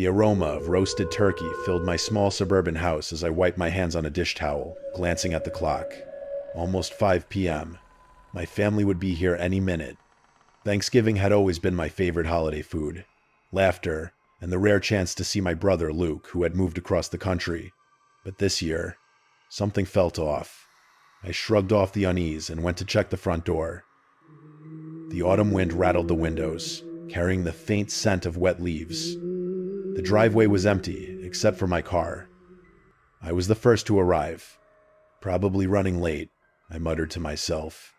The aroma of roasted turkey filled my small suburban house as I wiped my hands on a dish towel, glancing at the clock. Almost 5 p.m. My family would be here any minute. Thanksgiving had always been my favorite holiday food. Laughter, and the rare chance to see my brother Luke, who had moved across the country. But this year, something felt off. I shrugged off the unease and went to check the front door. The autumn wind rattled the windows, carrying the faint scent of wet leaves. The driveway was empty, except for my car. I was the first to arrive. Probably running late, I muttered to myself.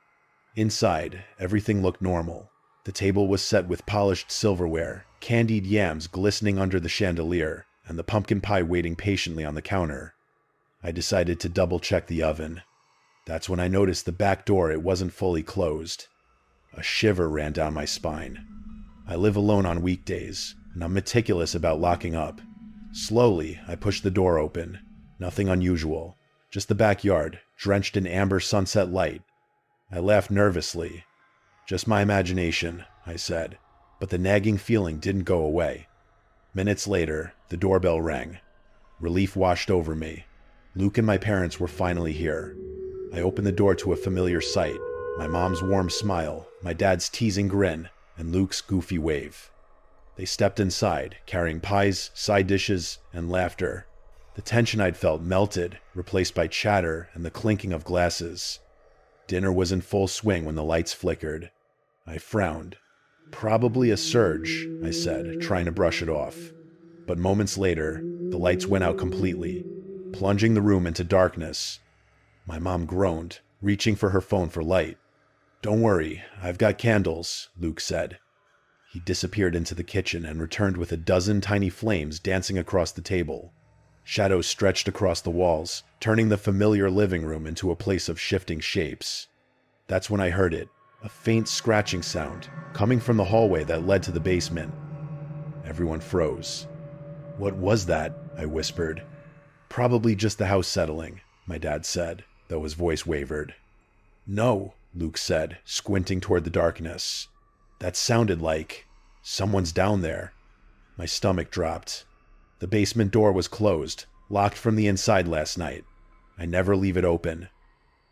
Inside, everything looked normal. The table was set with polished silverware, candied yams glistening under the chandelier, and the pumpkin pie waiting patiently on the counter. I decided to double-check the oven. That's when I noticed the back door. It wasn't fully closed. A shiver ran down my spine. I live alone on weekdays, and I'm meticulous about locking up. Slowly, I pushed the door open. Nothing unusual. Just the backyard, drenched in amber sunset light. I laughed nervously. Just my imagination, I said, but the nagging feeling didn't go away. Minutes later, the doorbell rang. Relief washed over me. Luke and my parents were finally here. I opened the door to a familiar sight. My mom's warm smile, my dad's teasing grin, and Luke's goofy wave. They stepped inside, carrying pies, side dishes, and laughter. The tension I'd felt melted, replaced by chatter and the clinking of glasses. Dinner was in full swing when the lights flickered. I frowned. Probably a surge, I said, trying to brush it off. But moments later, the lights went out completely, plunging the room into darkness. My mom groaned, reaching for her phone for light. "Don't worry, I've got candles," Luke said. He disappeared into the kitchen and returned with a dozen tiny flames dancing across the table. Shadows stretched across the walls, turning the familiar living room into a place of shifting shapes. That's when I heard it, a faint scratching sound, coming from the hallway that led to the basement. Everyone froze. "What was that?" I whispered. "Probably just the house settling," my dad said, though his voice wavered. "No," Luke said, squinting toward the darkness. "That sounded like someone's down there." My stomach dropped. The basement door was closed, locked from the inside last night. I never leave it open.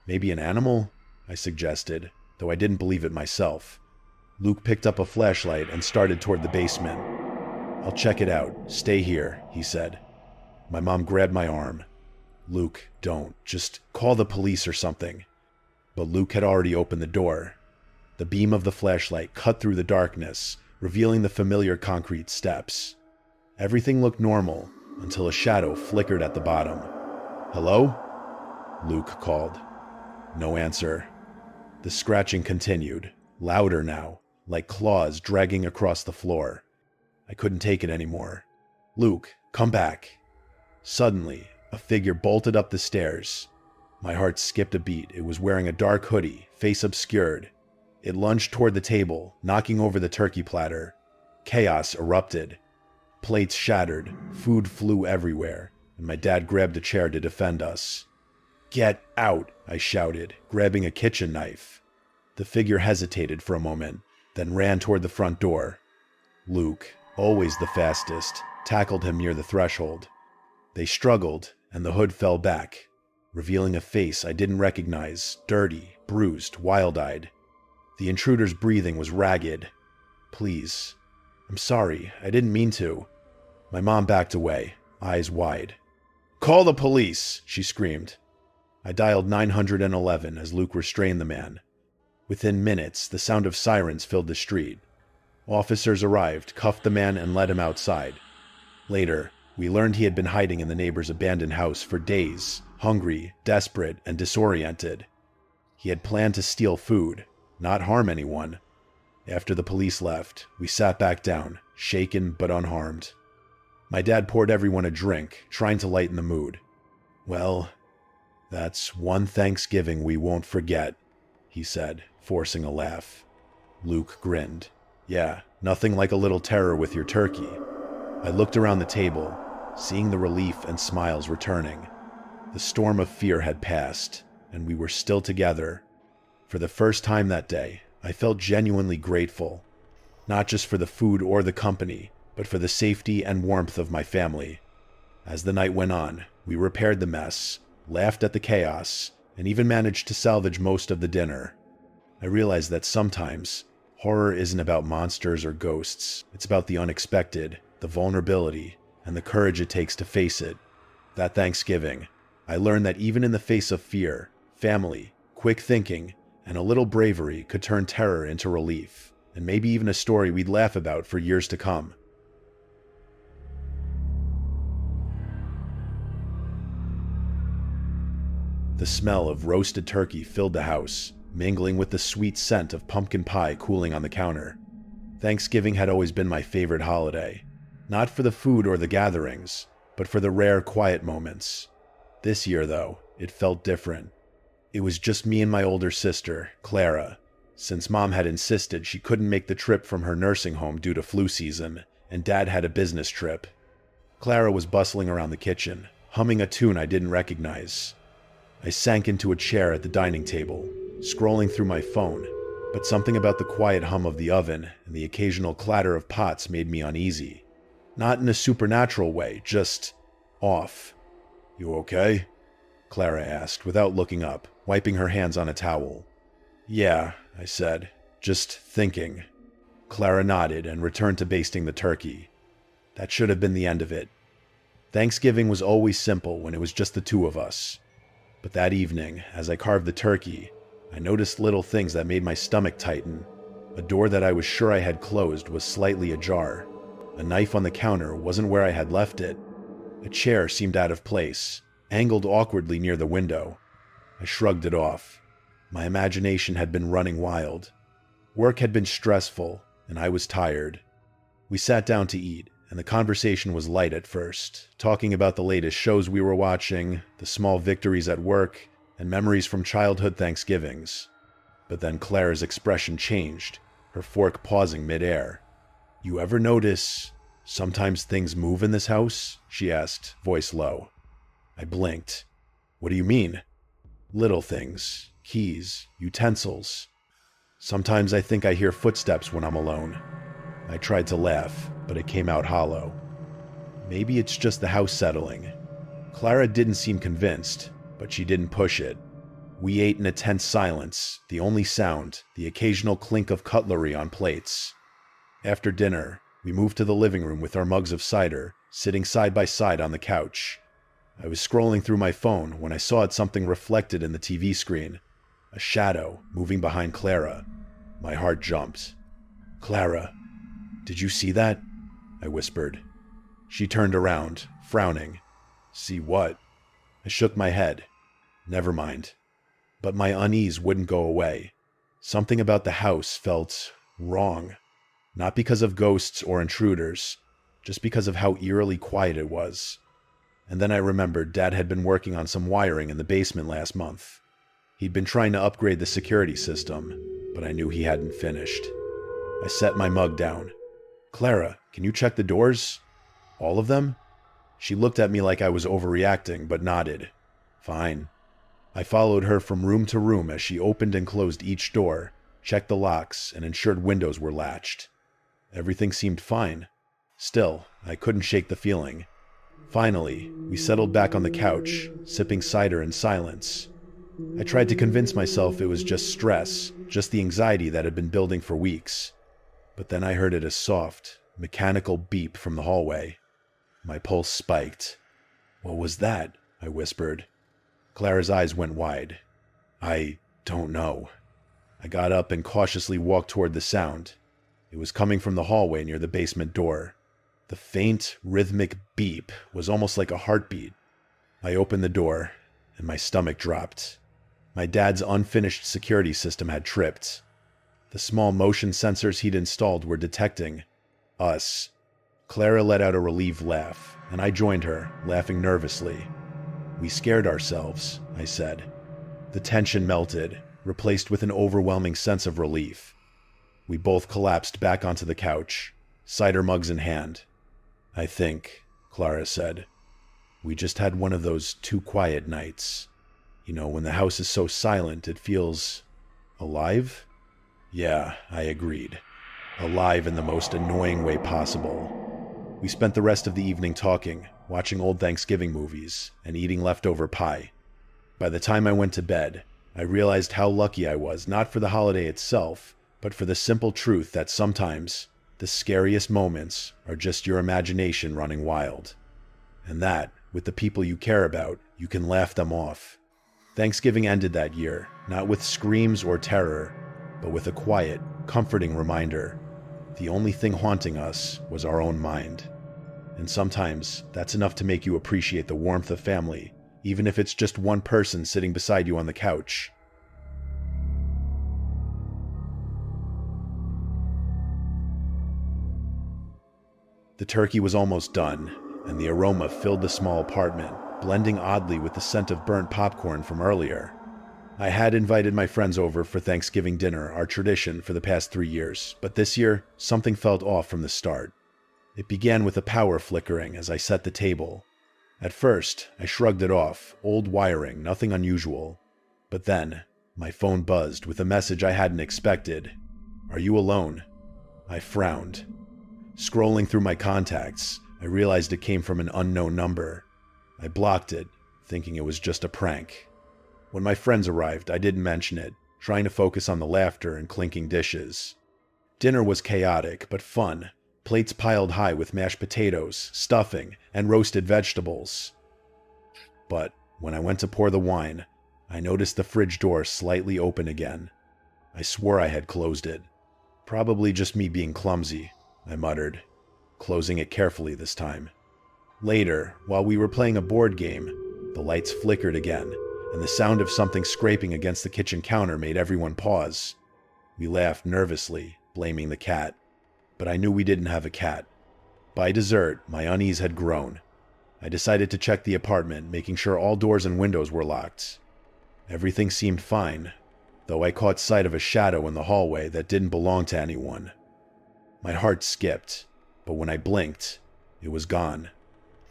"Maybe an animal?" I suggested, though I didn't believe it myself. Luke picked up a flashlight and started toward the basement. "I'll check it out. Stay here," he said. My mom grabbed my arm. "Luke, don't. Just call the police or something." But Luke had already opened the door. The beam of the flashlight cut through the darkness, revealing the familiar concrete steps. Everything looked normal until a shadow flickered at the bottom. "Hello?" Luke called. No answer. The scratching continued, louder now, like claws dragging across the floor. I couldn't take it anymore. "Luke, come back." Suddenly, a figure bolted up the stairs. My heart skipped a beat. It was wearing a dark hoodie, face obscured. It lunged toward the table, knocking over the turkey platter. Chaos erupted. Plates shattered, food flew everywhere, and my dad grabbed a chair to defend us. "Get out!" I shouted, grabbing a kitchen knife. The figure hesitated for a moment, then ran toward the front door. Luke, always the fastest, tackled him near the threshold. They struggled, and the hood fell back, revealing a face I didn't recognize, dirty, bruised, wild-eyed. The intruder's breathing was ragged. "Please. I'm sorry, I didn't mean to." My mom backed away, eyes wide. "Call the police!" she screamed. I dialed 911 as Luke restrained the man. Within minutes, the sound of sirens filled the street. Officers arrived, cuffed the man, and led him outside. Later, we learned he had been hiding in the neighbor's abandoned house for days, hungry, desperate, and disoriented. He had planned to steal food, not harm anyone. After the police left, we sat back down, shaken but unharmed. My dad poured everyone a drink, trying to lighten the mood. "Well, that's one Thanksgiving we won't forget," he said, forcing a laugh. Luke grinned. "Yeah, nothing like a little terror with your turkey." I looked around the table, seeing the relief and smiles returning. The storm of fear had passed, and we were still together. For the first time that day, I felt genuinely grateful, not just for the food or the company, but for the safety and warmth of my family. As the night went on, we repaired the mess, laughed at the chaos, and even managed to salvage most of the dinner. I realized that sometimes, horror isn't about monsters or ghosts. It's about the unexpected, the vulnerability, and the courage it takes to face it. That Thanksgiving, I learned that even in the face of fear, family, quick thinking, and a little bravery could turn terror into relief, and maybe even a story we'd laugh about for years to come. The smell of roasted turkey filled the house, mingling with the sweet scent of pumpkin pie cooling on the counter. Thanksgiving had always been my favorite holiday, not for the food or the gatherings, but for the rare quiet moments. This year, though, it felt different. It was just me and my older sister, Clara, since Mom had insisted she couldn't make the trip from her nursing home due to flu season, and Dad had a business trip. Clara was bustling around the kitchen, humming a tune I didn't recognize. I sank into a chair at the dining table, scrolling through my phone, but something about the quiet hum of the oven and the occasional clatter of pots made me uneasy. Not in a supernatural way, just off. "You okay?" Clara asked, without looking up, wiping her hands on a towel. "Yeah," I said, "just thinking." Clara nodded and returned to basting the turkey. That should have been the end of it. Thanksgiving was always simple when it was just the two of us. But that evening, as I carved the turkey, I noticed little things that made my stomach tighten. A door that I was sure I had closed was slightly ajar. A knife on the counter wasn't where I had left it. A chair seemed out of place, angled awkwardly near the window. I shrugged it off. My imagination had been running wild. Work had been stressful, and I was tired. We sat down to eat, and the conversation was light at first, talking about the latest shows we were watching, the small victories at work, and memories from childhood Thanksgivings. But then Clara's expression changed, her fork pausing midair. "You ever notice sometimes things move in this house?" she asked, voice low. I blinked. "What do you mean?" "Little things, keys, utensils. Sometimes I think I hear footsteps when I'm alone." I tried to laugh, but it came out hollow. "Maybe it's just the house settling." Clara didn't seem convinced, but she didn't push it. We ate in a tense silence, the only sound, the occasional clink of cutlery on plates. After dinner, we moved to the living room with our mugs of cider, sitting side by side on the couch. I was scrolling through my phone when I saw something reflected in the TV screen. A shadow moving behind Clara. My heart jumped. "Clara, did you see that?" I whispered. She turned around, frowning. "See what?" I shook my head. "Never mind." But my unease wouldn't go away. Something about the house felt wrong. Not because of ghosts or intruders, just because of how eerily quiet it was. And then I remembered Dad had been working on some wiring in the basement last month. He'd been trying to upgrade the security system, but I knew he hadn't finished. I set my mug down. "Clara, can you check the doors? All of them?" She looked at me like I was overreacting, but nodded. "Fine." I followed her from room to room as she opened and closed each door, checked the locks, and ensured windows were latched. Everything seemed fine. Still, I couldn't shake the feeling. Finally, we settled back on the couch, sipping cider in silence. I tried to convince myself it was just stress, just the anxiety that had been building for weeks. But then I heard a soft, mechanical beep from the hallway. My pulse spiked. "What was that?" I whispered. Clara's eyes went wide. "I don't know." I got up and cautiously walked toward the sound. It was coming from the hallway near the basement door. The faint, rhythmic beep was almost like a heartbeat. I opened the door, and my stomach dropped. My dad's unfinished security system had tripped. The small motion sensors he'd installed were detecting us. Clara let out a relieved laugh, and I joined her, laughing nervously. "We scared ourselves," I said. The tension melted, replaced with an overwhelming sense of relief. We both collapsed back onto the couch, cider mugs in hand. "I think," Clara said, "we just had one of those too quiet nights. You know, when the house is so silent, it feels alive?" "Yeah," I agreed. "Alive in the most annoying way possible." We spent the rest of the evening talking, watching old Thanksgiving movies, and eating leftover pie. By the time I went to bed, I realized how lucky I was, not for the holiday itself, but for the simple truth that sometimes the scariest moments are just your imagination running wild. And that, with the people you care about, you can laugh them off. Thanksgiving ended that year, not with screams or terror, but with a quiet, comforting reminder. The only thing haunting us was our own mind. And sometimes that's enough to make you appreciate the warmth of family, even if it's just one person sitting beside you on the couch. The turkey was almost done, and the aroma filled the small apartment, blending oddly with the scent of burnt popcorn from earlier. I had invited my friends over for Thanksgiving dinner, our tradition for the past 3 years, but this year, something felt off from the start. It began with a power flickering as I set the table. At first, I shrugged it off, old wiring, nothing unusual. But then, my phone buzzed with a message I hadn't expected. "Are you alone?" I frowned. Scrolling through my contacts, I realized it came from an unknown number. I blocked it, thinking it was just a prank. When my friends arrived, I didn't mention it, trying to focus on the laughter and clinking dishes. Dinner was chaotic, but fun. Plates piled high with mashed potatoes, stuffing, and roasted vegetables. But when I went to pour the wine, I noticed the fridge door slightly open again. I swore I had closed it. "Probably just me being clumsy," I muttered, closing it carefully this time. Later, while we were playing a board game, the lights flickered again, and the sound of something scraping against the kitchen counter made everyone pause. We laughed nervously, blaming the cat. But I knew we didn't have a cat. By dessert, my unease had grown. I decided to check the apartment, making sure all doors and windows were locked. Everything seemed fine, though I caught sight of a shadow in the hallway that didn't belong to anyone. My heart skipped, but when I blinked, it was gone.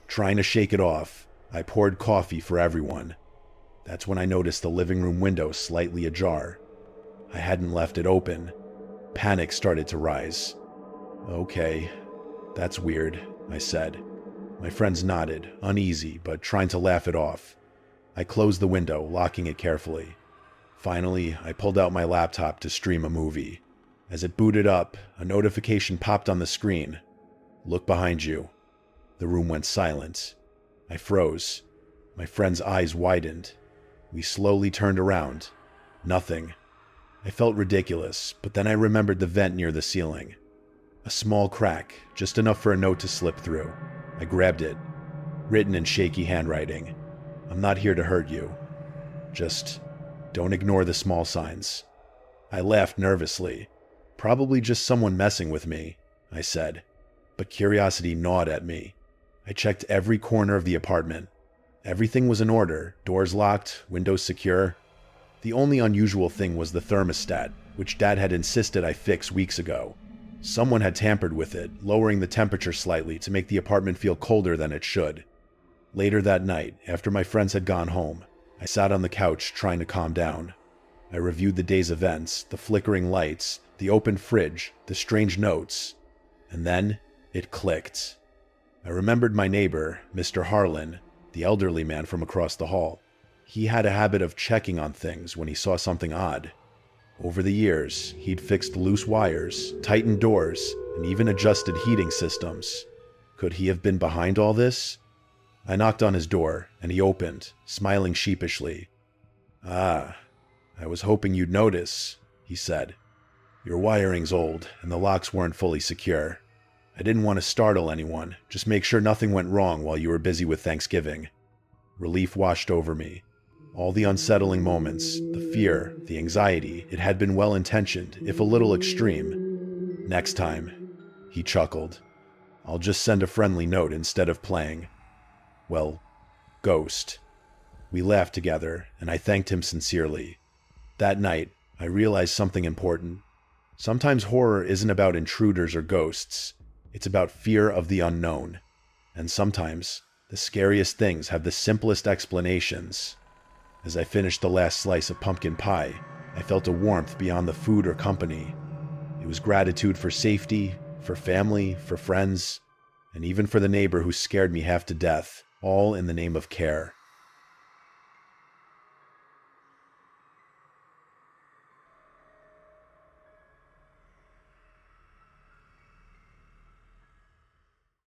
Trying to shake it off, I poured coffee for everyone. That's when I noticed the living room window slightly ajar. I hadn't left it open. Panic started to rise. "Okay, that's weird," I said. My friends nodded, uneasy, but trying to laugh it off. I closed the window, locking it carefully. Finally, I pulled out my laptop to stream a movie. As it booted up, a notification popped on the screen. "Look behind you." The room went silent. I froze. My friend's eyes widened. We slowly turned around. Nothing. I felt ridiculous, but then I remembered the vent near the ceiling. A small crack, just enough for a note to slip through. I grabbed it. Written in shaky handwriting. "I'm not here to hurt you. Just don't ignore the small signs." I laughed nervously. "Probably just someone messing with me," I said. But curiosity gnawed at me. I checked every corner of the apartment. Everything was in order, doors locked, windows secure. The only unusual thing was the thermostat, which Dad had insisted I fix weeks ago. Someone had tampered with it, lowering the temperature slightly to make the apartment feel colder than it should. Later that night, after my friends had gone home, I sat on the couch trying to calm down. I reviewed the day's events, the flickering lights, the open fridge, the strange notes. And then, it clicked. I remembered my neighbor, Mr. Harlan, the elderly man from across the hall. He had a habit of checking on things when he saw something odd. Over the years, he'd fixed loose wires, tightened doors, and even adjusted heating systems. Could he have been behind all this? I knocked on his door, and he opened, smiling sheepishly. "Ah, I was hoping you'd notice," he said. "Your wiring's old, and the locks weren't fully secure. I didn't want to startle anyone, just make sure nothing went wrong while you were busy with Thanksgiving." Relief washed over me. All the unsettling moments, the fear, the anxiety, it had been well-intentioned, if a little extreme. "Next time," he chuckled. "I'll just send a friendly note instead of playing, well, ghost." We laughed together, and I thanked him sincerely. That night, I realized something important. Sometimes horror isn't about intruders or ghosts. It's about fear of the unknown. And sometimes, the scariest things have the simplest explanations. As I finished the last slice of pumpkin pie, I felt a warmth beyond the food or company. It was gratitude for safety, for family, for friends, and even for the neighbor who scared me half to death, all in the name of care.